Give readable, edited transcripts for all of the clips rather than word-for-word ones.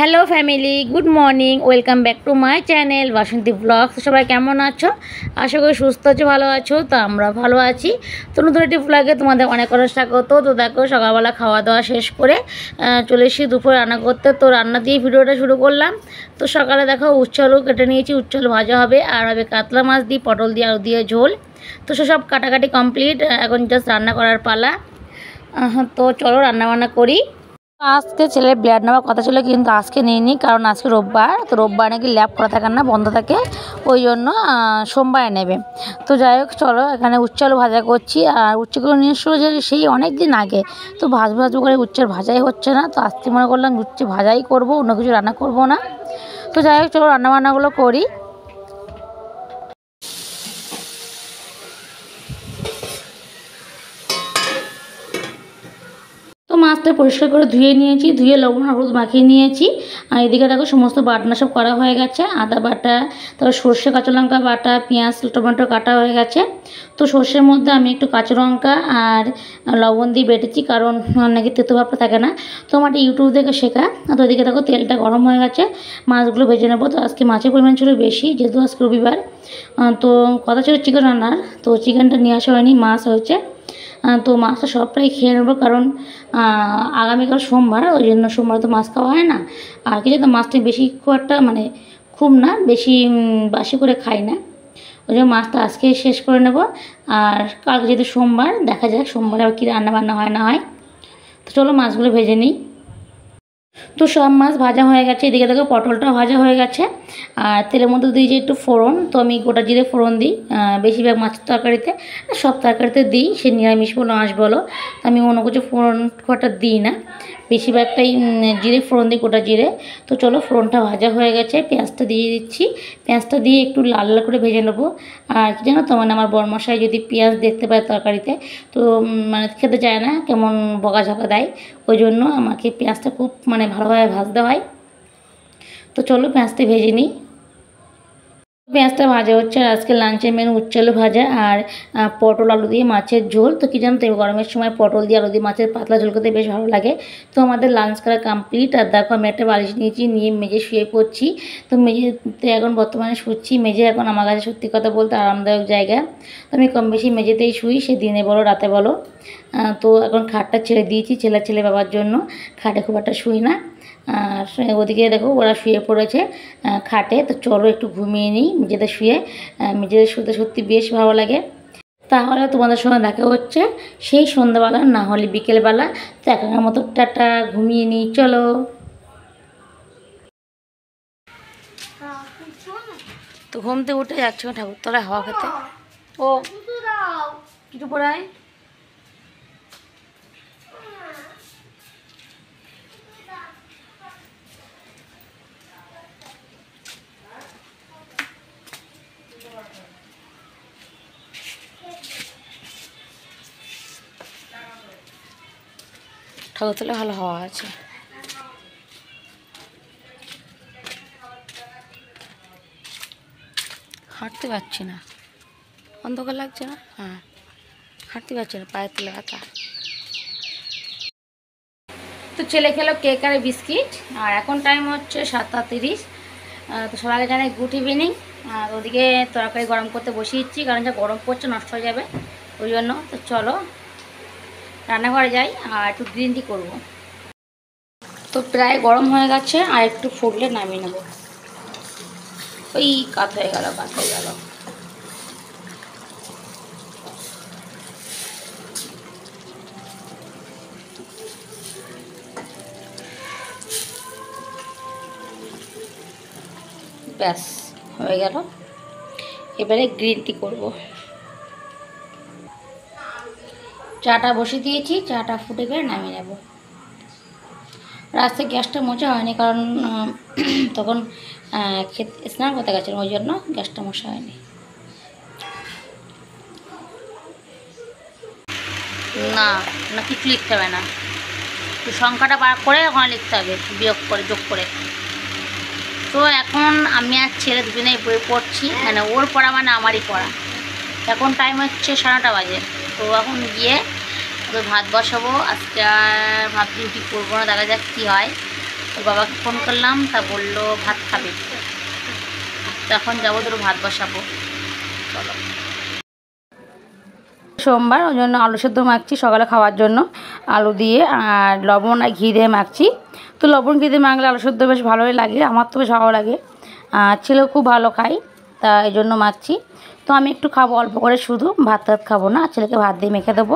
Hello family, good morning. Welcome back to my channel Basanti blogs. সবাই কেমন আছো? আশা করি সুস্থ আছো, ভালো আছো। তো আমরা ভালো আছি। তো নতুন একটি ব্লগে তোমাদের অনেক অনেক স্বাগত। তো দেখো, সকালবেলা খাওয়া দাওয়া শেষ করে চলে এসেছি দুপুরে রান্না করতে। তো রান্না দিয়ে ভিডিওটা শুরু করলাম। তো সকালে দেখো উচ্ছে আলু কেটে নিয়েছি, উচ্ছে আলু ভাজা হবে, আর হবে কাতলা মাছ দিয়ে পটল দিয়ে আলু দিয়ে ঝোল। তো সেসব কাটাকাটি কমপ্লিট, এখন জাস্ট রান্না করার পালা। তো চলো রান্নাবান্না করি। আজকে ছেলের ব্লাড নেওয়ার কথা ছিল, কিন্তু আজকে নিইনি, কারণ আজকে রোববার। তো রোববার নাকি ল্যাব খোলা থাকে না, বন্ধ থাকে, ওই জন্য সোমবারে নেবে। তো যাই হোক, চলো এখানে উচ্ছে আলু ভাজা করছি। আর উচ্ছেগুলো নিয়ে এসেছিলো যে সেই অনেক দিন আগে, তো ভাজবো করে উচ্ছের ভাজাই হচ্ছে না। তো আজকে মনে করলাম উচ্ছে ভাজাই করবো, অন্য কিছু রান্না করবো না। তো যাই হোক, চলো রান্নাবান্নাগুলো করি। তো মাছটা পরিষ্কার করে ধুয়ে নিয়েছি, ধুয়ে লবণ হলুদ মাখিয়ে নিয়েছি। আর এদিকে দেখো সমস্ত বাটনা সব করা হয়ে গেছে। আদা বাটা, তারপর সর্ষে কাঁচা লঙ্কা বাটা, পেঁয়াজ টমেটো কাটা হয়ে গেছে। তো সর্ষের মধ্যে আমি একটু কাঁচা লঙ্কা আর লবণ দিয়ে বেটেছি, কারণ নাকি তেতো ভাবটা থাকে না। তো আমার ইউটিউব থেকে শেখা। তো এদিকে দেখো তেলটা গরম হয়ে গেছে, মাছগুলো ভেজে নেবো। তো আজকে মাছের পরিমাণ ছিল বেশি, যেহেতু আজকে রবিবার। তো কথা ছিল চিকেন রান্নার, তো চিকেনটা নিয়ে আসা হয়নি, মাছ হয়েছে। তো মাছটা সবটাই খেয়ে নেবো, কারণ আগামীকাল সোমবার, ওই জন্য সোমবার তো মাছ খাওয়া হয় না। আর কিছু তো মাছটা বেশি খুব একটা, মানে খুব না বেশি বাসি করে খাই না, ওই জন্য মাছটা আজকে শেষ করে নেব। আর কালকে যেহেতু সোমবার, দেখা যাক সোমবারে আর কী রান্না বান্না হয় না হয়। তো চলো মাছগুলো ভেজে নিই। তো সব মাছ ভাজা হয়ে গেছে। এদিকে দেখো পটলটাও ভাজা হয়ে গেছে। আর তেলের মধ্যে দিই যে একটু ফোড়ন, তো আমি গোটা জিরে ফোড়ন দিই বেশিরভাগ মাছের তরকারিতে, সব তরকারিতে দিই, সে নিরামিষ বলো আঁশ বলো। আমি অন্য কিছু ফোড়ন কটা দিই না, বেশিরভাগটাই জিরে ফোড়ন দিই, গোটা জিরে। তো চলো ফোড়নটা ভাজা হয়ে গেছে, পেঁয়াজটা দিয়ে দিচ্ছি। পেঁয়াজটা দিয়ে একটু লাল লাল করে ভেজে নেবো। আর কি জানো তো, মানে আমার বরমশাই যদি পেঁয়াজ দেখতে পায় তরকারিতে, তো মানে খেতে চায় না, কেমন বকাঝকা দেয়। ওই জন্য আমাকে পেঁয়াজটা খুব মানে ভালোভাবে ভাজতে হয়। তো চলো পেঁয়াজটা ভেজে নিই। পেঁয়াজটা ভাজা হচ্ছে। আর আজকে লাঞ্চের মেনু উচ্ছে আলু ভাজা আর পটল আলু দিয়ে মাছের ঝোল। তো কী জানো তো, গরমের সময় পটল দিয়ে আলু দিয়ে মাছের পাতলা ঝোল খেতে বেশ ভালো লাগে। তো আমাদের লাঞ্চ করা কমপ্লিট। আর দেখো আমি একটা বালিশ নিয়েছি, নিয়ে মেঝে শুয়ে পড়ছি। তো মেঝেতে এখন বর্তমানে শুচ্ছি। মেঝে এখন আমার কাছে সত্যি কথা বলতে আরামদায়ক জায়গা। তো আমি কম বেশি মেঝেতেই শুই, সে দিনে বলো রাতে বলো। তো এখন খাটটা ছেড়ে দিয়েছি ছেলে বাবার জন্য, খাটে খুব একটা শুই না। আর ওদিকে দেখো ওরা শুয়ে পড়েছে খাটে। তো চলো একটু ঘুমিয়ে নিই মেঝেতে শুয়ে। মেঝেতে শুতে সত্যি বেশ ভালো লাগে। তাহলে তোমাদের সঙ্গে দেখা হচ্ছে সেই সন্ধ্যাবেলা, না হলে বিকেলবেলা। তো এখনের মতো টাটা, ঘুমিয়ে নিই, চলো। তো ঘুম থেকে উঠে যাচ্ছ ঠাকুরতলায় হাওয়া খেতে। ও কিছু পড়ায় ঠাকুরতলায় ভালো হাওয়া আছে। হাঁটতে পারছি না, অন্ধকার লাগছে না। হ্যাঁ, হাঁটতে পারছি না, পায়ের তলে ব্যথা। তো ছেলে খেলো কেক আর বিস্কিট। আর এখন টাইম হচ্ছে 7:30। তো সবাইকে জানাই গুড ইভিনিং। আর ওদিকে তরকারি গরম করতে বসিয়েছি, কারণ যা গরম পড়ছে নষ্ট হয়ে যাবে, ওই জন্য। তো চলো রান্নাঘরে যাই আর একটু গ্রিন টি করবো। তো প্রায় গরম হয়ে গেছে, আর একটু ফুটলে নামিয়ে নেবো। ওই কাত হয়ে গেল। ব্যাস হয়ে গেল। এবারে গ্রিন টি করবো। চাটা বসিয়ে দিয়েছি, চাটা ফুটে গেলে নামিয়ে নেব। রাস্তায় গ্যাসটা মোছা হয়নি, কারণ তখন স্নান করতে গেছিলাম, ওই জন্য গ্যাসটা মোছা হয়নি। না না, কিছু লিখতে হবে না, তো সংখ্যাটা বার করে ওখানে লিখতে হবে, বিয়োগ করে যোগ করে। তো এখন আমি আর ছেলে দুজনেই বই পড়ছি, মানে ওর পড়া মানে আমারই পড়া। এখন টাইম হচ্ছে 9:30 বাজে। তো এখন গিয়ে তো ভাত বসাবো। আজকে আর ভাবছি রুটি করবো না, দেখা যাক কী হয়। তো বাবাকে ফোন করলাম, তা বললো ভাত খাবে। তো এখন যাবো, ধরো ভাত বসাবো। চলো, সোমবার ওই জন্য আলু সেদ্ধ মাখছি সকালে খাওয়ার জন্য, আলু দিয়ে আর লবণ আর ঘি দিয়ে মাখছি। তো লবণ ঘি দিয়ে মাখলে আলু সেদ্ধ বেশ ভালোই লাগে, আমার তো বেশ ভালো লাগে, ছেলেও খুব ভালো খায়, তা এই জন্য মাখছি। তো আমি একটু খাবো অল্প করে, শুধু ভাত টাত খাবো না, ছেলেকে ভাত দিয়ে মেখে দেবো।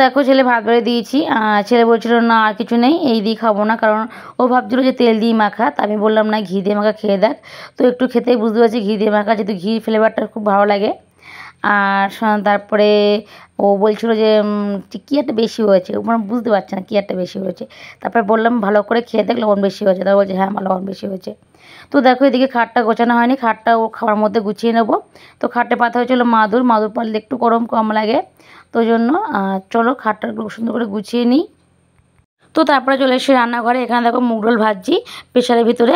দেখো ছেলে ভাত বেড়ে দিয়েছি, ছেলে বলছিল না আর কিছু নেই, এই দিয়ে খাবো না, কারণ ও ভাবছিল যে তেল দিয়ে মাখা, তা আমি বললাম না ঘি দিয়ে মাখা খেয়ে দেখ। তো একটু খেতেই বুঝতে পারছি ঘি দিয়ে মাখা, যেহেতু ঘি ফ্লেভারটা খুব ভালো লাগে। আর তারপরে ও বলছিল যে কী একটা বেশি হয়েছে, মানে বুঝতে পারছে না কী একটা বেশি হয়েছে। তারপরে বললাম ভালো করে খেয়ে দেখ লবণ বেশি হয়েছে, তারপর বলছে হ্যাঁ লবণ বেশি হয়েছে। তো দেখো এদিকে খাটটা গোছানো হয়নি, খাটটা ও খাওয়ার মধ্যে গুছিয়ে নেবো। তো খাটে পাতা হয়েছিল মাদুর পারলে একটু গরম কম লাগে, তো জন্য চলো খাটটা সুন্দর করে গুছিয়ে নিই। তো তারপরে চলে এসে রান্নাঘরে, এখানে দেখো মুগ ডাল ভাজছি প্রেশারের ভিতরে,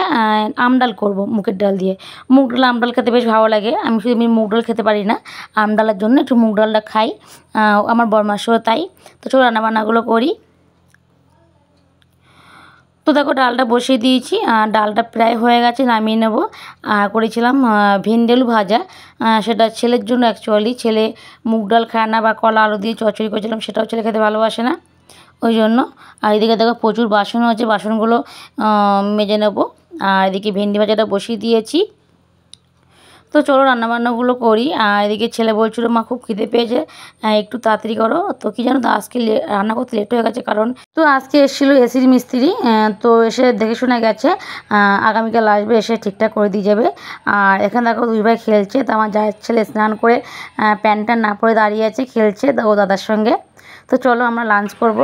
আমডাল করব মুগের ডাল দিয়ে। মুগ ডাল আমডাল খেতে বেশ ভালো লাগে, আমি শুধু মুগ ডাল খেতে পারি না, আমডালের জন্য একটু মুগ ডালটা খাই, আমার বরমাসও তাই। তো চলো রান্নাবান্নাগুলো করি। তো দেখো ডালটা বসিয়ে দিয়েছি, ডালটা প্রায় হয়ে গেছে, নামিয়ে নেব। আর করেছিলাম ভেন্ডি আলু ভাজা, সেটা ছেলের জন্য অ্যাকচুয়ালি, ছেলে মুগ ডাল খায় না, বা কলা আলু দিয়ে চচ্চড়ি করেছিলাম, সেটাও ছেলে খেতে ভালোবাসে না, ওই জন্য। আর এদিকে দেখো প্রচুর বাসনও আছে, বাসনগুলো মেজে নেব। আর এদিকে ভেন্ডি ভাজাটা বসিয়ে দিয়েছি। তো চলো রান্নাবান্নাগুলো করি। আর এদিকে ছেলে বলছিল মা খুব খিদে পেয়েছে, একটু তাড়াতাড়ি করো। তো কী জানো তো আজকে রান্না করতে লেট হয়ে গেছে, কারণ তো আজকে এসেছিলো এসির মিস্ত্রি, তো এসে দেখে শুনে গেছে, আগামীকাল আসবে, এসে ঠিকঠাক করে দিয়ে যাবে। আর এখানে দেখো দুই ভাই খেলছে, তো আমার জায়ের ছেলে স্নান করে প্যান্টটা না পরে দাঁড়িয়ে আছে, খেলছে ও দাদার সঙ্গে। তো চলো আমরা লাঞ্চ করব।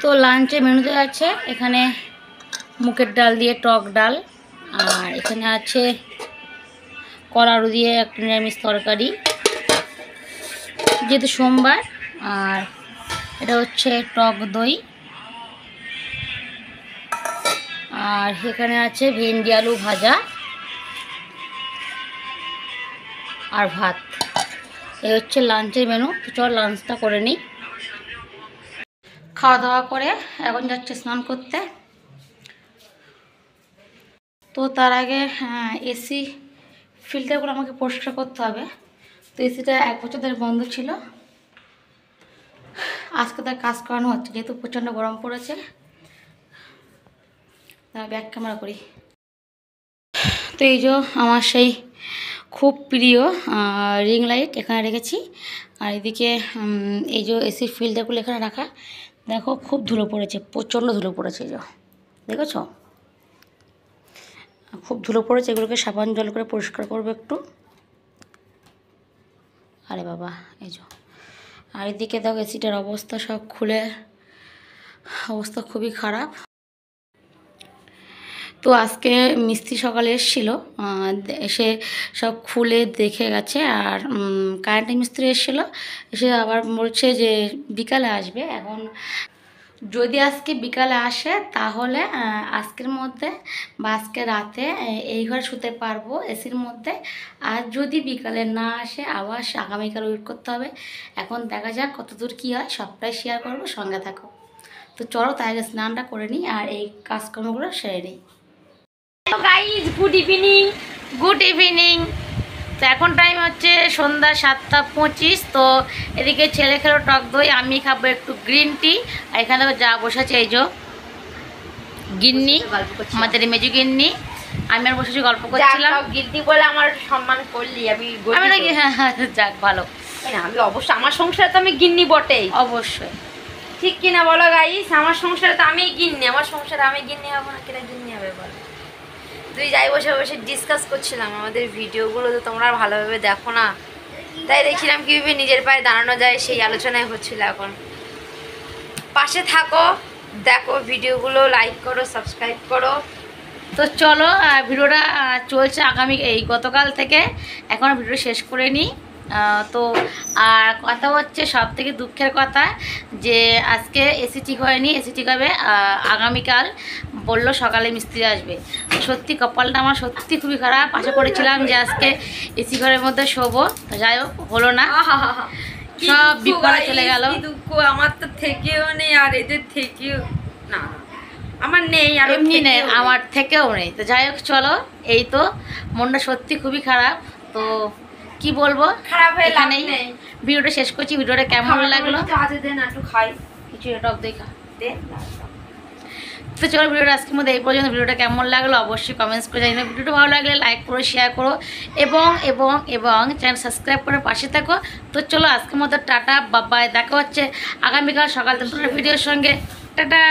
তো লাঞ্চে মেনুতে আছে এখানে মুগের ডাল দিয়ে টক ডাল, আর এখানে আছে কলা আলু দিয়ে একটা নিরামিষ তরকারি, যেহেতু সোমবার। আর এটা হচ্ছে টক দই, আর এখানে আছে ভেন্ডি আলু ভাজা আর ভাত। এই হচ্ছে লাঞ্চের মেনু। তো চল লাঞ্চটা করে নিই। খাওয়া দাওয়া করে এখন যাচ্ছে স্নান করতে। তো তার আগে এসি ফিল্টারগুলো আমাকে পরিষ্কার করতে হবে। তো এসিটা 1 বছর ধরে বন্ধ ছিল, আজকে তার কাজ করানো হচ্ছে, যেহেতু প্রচণ্ড গরম পড়েছে। ব্যাক ক্যামেরা করি। তো এই যে আমার সেই খুব প্রিয় রিং লাইট এখানে রেখেছি, আর এদিকে এই যে এসির ফিল্টারগুলো এখানে রাখা। দেখো খুব ধুলো পড়েছে, প্রচণ্ড ধুলো পড়েছে, এই যে দেখেছ খুব ধুলো পড়েছে, এগুলোকে সাবান জল করে পরিষ্কার করবো একটু। আরে বাবা এই যে। আর এদিকে দেখো এসিটার অবস্থা সব খুলে, অবস্থা খুবই খারাপ। তো আজকে মিস্ত্রি সকালে এসেছিলো, এসে সব খুলে দেখে গেছে। আর কারেন্টের মিস্ত্রি এসেছিলো, এসে আবার বলছে যে বিকালে আসবে। এখন যদি আজকে বিকালে আসে তাহলে আজকের মধ্যে বা আজকে রাতে এই ঘরে শুতে পারবো এসির মধ্যে। আর যদি বিকালে না আসে আবার আগামীকাল ওয়েট করতে হবে। এখন দেখা যাক কতদূর কী হয়, সবটাই শেয়ার করবো, সঙ্গে থাকো। তো চলো তাই আগে স্নানটা করে নিই আর এই কাজকর্মগুলো সেরে নিই। তো guys good evening, good evening. তো এখন টাইম হচ্ছে সন্ধ্যা 7:25। তো এদিকে ছেলে খেলো টক দই, আমি খাবো একটু গ্রিন টি। আর এখানে যা বসেছে এই যে গিন্নি, আমাদের মেজু গিন্নি, আমি আর বসেছি গল্প করছিলাম। গিন্নি বলে আমার সম্মান করলি, আমি নাকি? হ্যাঁ হ্যাঁ যাক ভালো, আমি অবশ্যই আমার সংসারে তো আমি গিন্নি বটেই, অবশ্যই ঠিক কিনা বলো গাইস? আমার সংসারে তো আমি গিন্নি, আমার সংসারে আমি গিন্নি হবো না, কিনা গিন্নি হবে বলো? তুই যাই বসে বসে ডিসকাস করছিলাম আমাদের ভিডিওগুলো, তো তোমরা ভালোভাবে দেখো না, তাই দেখছিলাম কীভাবে নিজের পায়ে দাঁড়ানো যায়, সেই আলোচনায় হচ্ছিল। এখন পাশে থাকো, দেখো ভিডিওগুলো, লাইক করো, সাবস্ক্রাইব করো। তো চলো ভিডিওটা চলছে এই গতকাল থেকে, এখন ভিডিও শেষ করে নিই। তো আর কথা হচ্ছে সব থেকে দুঃখের কথা যে আজকে এসি ঠিক হয়নি, এসি ঠিক হবে আগামীকাল, বললো সকালে মিস্ত্রি আসবে। সত্যি কপালটা আমার সত্যি খুবই খারাপ, আশা করেছিলাম যে আজকে এসি ঘরের মধ্যে শোবো, যাই হোক হলো না, সব বিপদে চলে গেল। দুঃখ আমার তো থেকেও নেই আর এদের থেকেও না, আমার নেই, আর এমনি নেই, আমার থেকেও নেই। তো যাই হোক চলো, এই তো মনটা সত্যি খুবই খারাপ। তো কি বলবো, খারাপ হয়ে লাভ এখানেই নেই। ভিডিওটা শেষ করছি। ভিডিওটা কেমন লাগলো হাতে দে না, একটু খাই, কিছু এটা দেখা দে। তো চলো ভিডিওটা আজকের মধ্যে এই পর্যন্ত। ভিডিওটা কেমন লাগলো অবশ্যই কমেন্টস করে জানিও। ভিডিওটা ভালো লাগলে লাইক করো, শেয়ার করো এবং এবং এবং চ্যানেল সাবস্ক্রাইব করে পাশে থাকো। তো চলো আজকের মতো টাটা বাবাই, দেখা হচ্ছে আগামীকাল সকাল 10টার ভিডিওর সঙ্গে। টাটা।